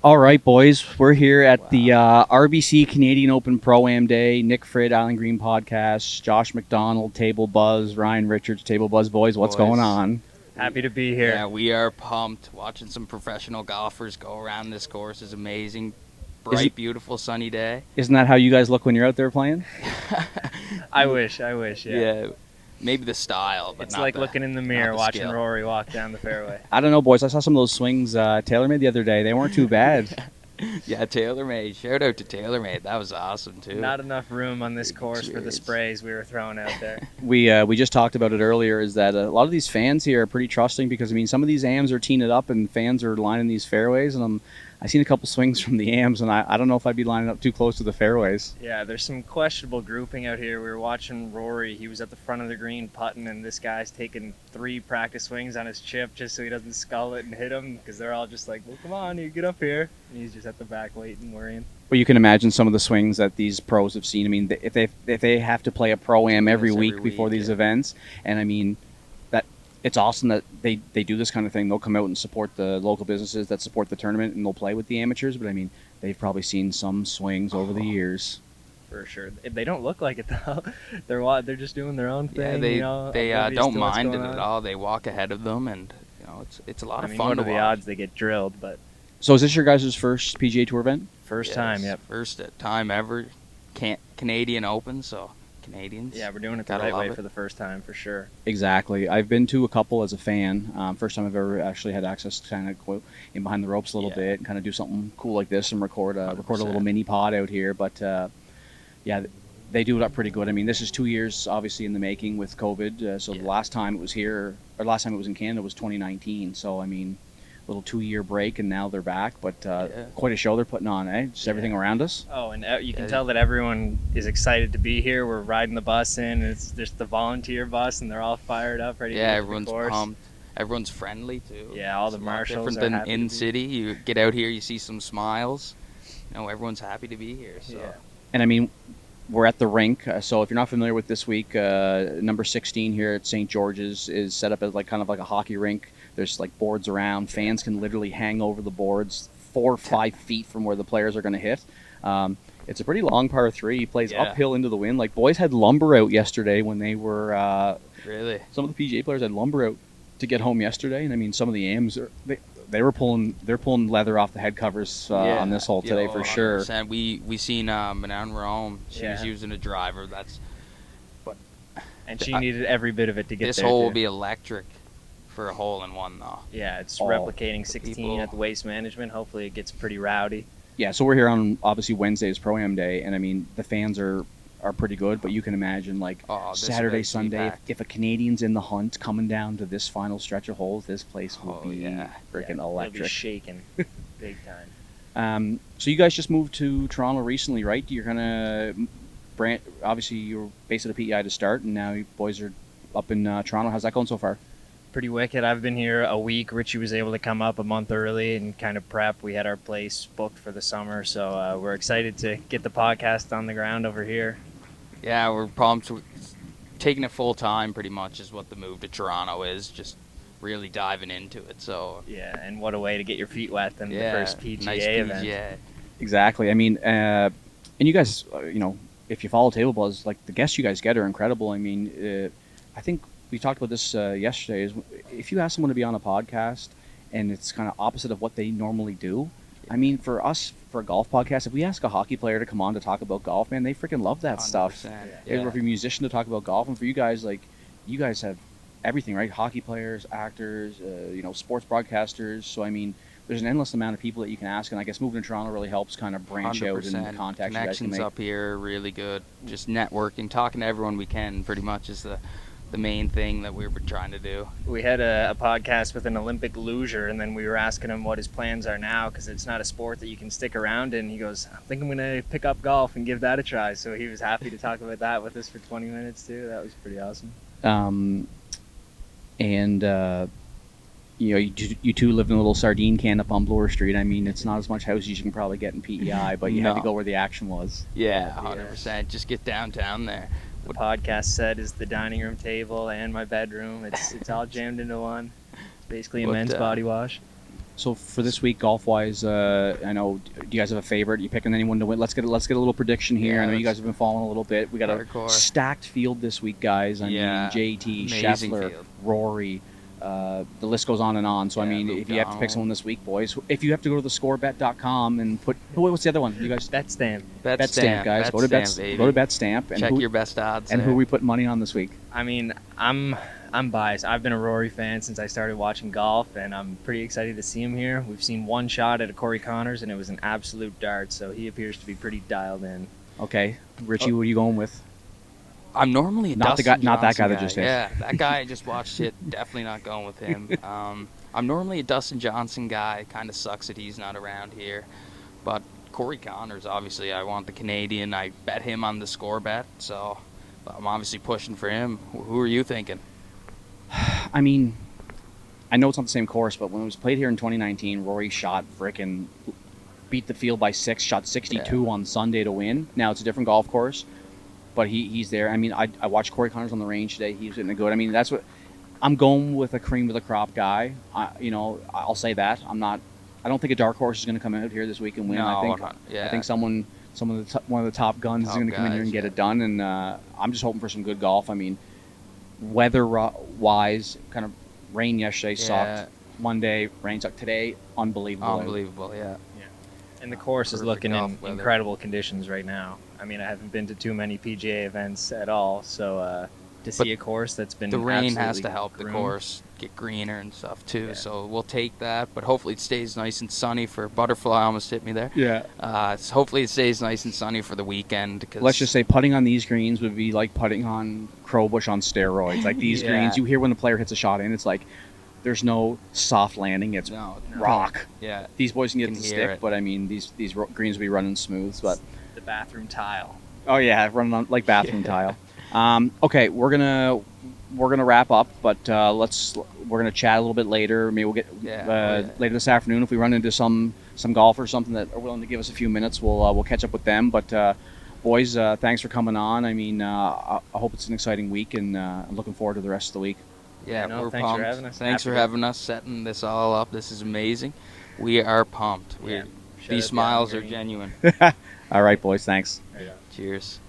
All right, boys, we're here at the RBC Canadian Open Pro-Am Day. Nick Frid, Island Green Podcast, Josh McDonald, Tablebuzz, Ryan Richards, Tablebuzz boys. What's going on? Happy to be here. Yeah, we are pumped. Watching some professional golfers go around this course is amazing. Bright, beautiful, sunny day. Isn't that how you guys look when you're out there playing? I wish, yeah. Maybe the style, but It's not like the, looking in the mirror, the watching skill. Rory walk down the fairway. I don't know, boys. I saw some of those swings Taylor made the other day. They weren't too bad. Yeah, TaylorMade. Shout out to TaylorMade. That was awesome, too. Not enough room on this course for the Cheers. sprays we were throwing out there. We just talked about it earlier, is that a lot of these fans here are pretty trusting because, I mean, some of these AMs are teeing it up and fans are lining these fairways, and I've seen a couple swings from the AMs, and I don't know if I'd be lining up too close to the fairways. Yeah, there's some questionable grouping out here. We were watching Rory. He was at the front of the green putting, and this guy's taking 3 practice swings on his chip just so he doesn't scull it and hit him because they're all just like, well, come on, you get up here. And he's just at the back waiting, worrying. Well, you can imagine some of the swings that these pros have seen. I mean, if they have to play a Pro-Am every week before these events, and I mean, that it's awesome that they do this kind of thing. They'll come out and support the local businesses that support the tournament, and they'll play with the amateurs. But I mean, they've probably seen some swings over the years. For sure. They don't look like it though. They're just doing their own thing. Yeah, they don't mind it at all. They walk ahead of them, and it's a lot of fun. What to are the watch. odds they get drilled? But So is this your guys' first PGA Tour event? first time, yep. First time ever. Canadian Open, so Canadians. Yeah, we're doing it the Gotta right love way it. for the first time, for sure. Exactly. I've been to a couple as a fan. First time I've ever actually had access to kind of go in behind the ropes a little bit and kind of do something cool like this and record a little mini pod out here. But yeah, they do it up pretty good. I mean, this is 2 years obviously in the making with COVID. So the last time it was here, or last time it was in Canada was 2019. So I mean, a little 2-year break, and now they're back. But quite a show they're putting on, eh? Just everything around us. Oh, and you can tell that everyone is excited to be here. We're riding the bus in. It's just the volunteer bus, and they're all fired up, ready to get to the everyone's course. pumped. Everyone's friendly too. Yeah, all the It's a lot marshals different are than happy to in be- city. You get out here, you see some smiles. Everyone's happy to be here. So. Yeah. And I mean, we're at the rink. So if you're not familiar with this week, number 16 here at St. George's is set up as kind of like a hockey rink. There's like boards around. Fans can literally hang over the boards 4 or 5 feet from where the players are going to hit. It's a pretty long par 3. He plays uphill into the wind. Like, boys had lumber out yesterday when they were. Really? Some of the PGA players had lumber out to get home yesterday, and I mean, some of the AMs they're pulling leather off the head covers on this hole today for sure. 100%. We seen Manon Rome. She was Yeah. using a driver. And she needed every bit of it to get This there. hole too. will be electric for a hole in one though. Yeah, it's Oh, replicating 16 people- at the Waste Management. Hopefully it gets pretty rowdy. Yeah, so we're here on obviously Wednesday's Pro-Am Day, and I mean, the fans are pretty good, but you can imagine like This Saturday, place will be Sunday, packed. if a Canadian's in the hunt coming down to this final stretch of holes, this place will be freaking It'll be electric. shaking big time. So you guys just moved to Toronto recently, right? You're gonna obviously you were based at a PEI to start, and now you boys are up in Toronto. How's that going so far? Pretty wicked. I've been here a week. Richie was able to come up a month early and kind of prep. We had our place booked for the summer, so we're excited to get the podcast on the ground over here. Yeah, we're pumped. We're taking it full time, pretty much, is what the move to Toronto is. Just really diving into it. So Yeah, and what a way to get your feet wet than the first PGA nice event. PGA. Exactly. I mean, and you guys, if you follow Tablebuzz, like the guests you guys get are incredible. I mean, I think we talked about this yesterday. Is if you ask someone to be on a podcast and it's kind of opposite of what they normally do. I mean, for us, for a golf podcast, if we ask a hockey player to come on to talk about golf, man, they freaking love that stuff. 100%. Or if you're a musician to talk about golf, and for you guys, like, you guys have everything, right? Hockey players, actors, sports broadcasters. So I mean, there's an endless amount of people that you can ask, and I guess moving to Toronto really helps kind of branch out and contact you guys can Connections make. up here are really good. Just networking, talking to everyone we can, pretty much is the main thing that we were trying to do. We had a podcast with an Olympic luger, and then we were asking him what his plans are now because it's not a sport that you can stick around in. He goes, I think I'm going to pick up golf and give that a try. So he was happy to talk about that with us for 20 minutes, too. That was pretty awesome. You two live in a little sardine can up on Bloor Street. I mean, it's not as much houses you can probably get in PEI, but you had to go where the action was. Yeah, 100%. Just get downtown there. The podcast set is the dining room table and my bedroom. It's all jammed into one. It's basically a men's body wash. So for this week, golf-wise, I know. Do you guys have a favorite? You picking anyone to win? Let's get a little prediction here. Yeah, I know you let's- guys have been following a little bit. We got a Hardcore. stacked field this week, guys. I Yeah, mean, JT, amazing Scheffler, field. Rory. The list goes on and on. So I Yeah, mean, Luke if you have to pick Donald. someone this week, boys, if you have to go to the scorebet.com and put what's the other one? You guys BetStamp. BetStamp, guys. Go to baby. BetStamp and Check who, your best odds. and who there. are we putting money on this week? I mean, I'm biased. I've been a Rory fan since I started watching golf, and I'm pretty excited to see him here. We've seen one shot at a Corey Connors, and it was an absolute dart, so he appears to be pretty dialed in. Okay, Richie, what are you going with? I'm normally a Not the Dustin guy- not that Johnson guy that just hit. Yeah, that guy I just watched hit. Definitely not going with him. I'm normally a Dustin Johnson guy. Kind of sucks that he's not around here. But Corey Connors, obviously, I want the Canadian. I bet him on the score bet, so I'm obviously pushing for him. Who are you thinking? I mean, I know it's not the same course, but when it was played here in 2019, Rory shot frickin' beat the field by 6, shot 62 on Sunday to win. Now it's a different golf course, but he's there. I mean, I watched Corey Connors on the range today. He was hitting it good. I mean, that's what I'm going with, a cream of the crop guy. I'll say that. I don't think a dark horse is going to come out here this week and win. No, I think one of the top guns is going to come in here and get it done. And I'm just hoping for some good golf. I mean, weather-wise, kind of rain yesterday sucked. Monday, rain sucked. Today, unbelievable. Unbelievable, yeah. And the course is Perfect looking golf in weather. incredible conditions right now. I mean, I haven't been to too many PGA events at all, so to see a course that's been The rain has absolutely to help the groomed. course get greener and stuff too. Yeah. So we'll take that, but hopefully it stays nice and sunny for Butterfly. Almost hit me there. Yeah. Hopefully it stays nice and sunny for the weekend. Cause Let's just say putting on these greens would be like putting on Crowbush on steroids. Like these Yeah. greens, you hear when the player hits a shot in, it's like there's no soft landing. It's No. rock. Yeah. These boys can get Can the hear stick, it. but I mean these greens will be running smooth. But The bathroom tile. oh yeah, running on like bathroom tile. Okay, we're gonna wrap up, but we're gonna chat a little bit later. Maybe we'll get later this afternoon if we run into some golf or something that are willing to give us a few minutes. We'll catch up with them. But boys, thanks for coming on. I mean, I hope it's an exciting week, and I'm looking forward to the rest of the week. Yeah, No, we're thanks for pumped. having us. Thanks for Happy to- having us, setting this all up. This is amazing. We are pumped. Yeah. These smiles are genuine. All right, boys, thanks. Cheers.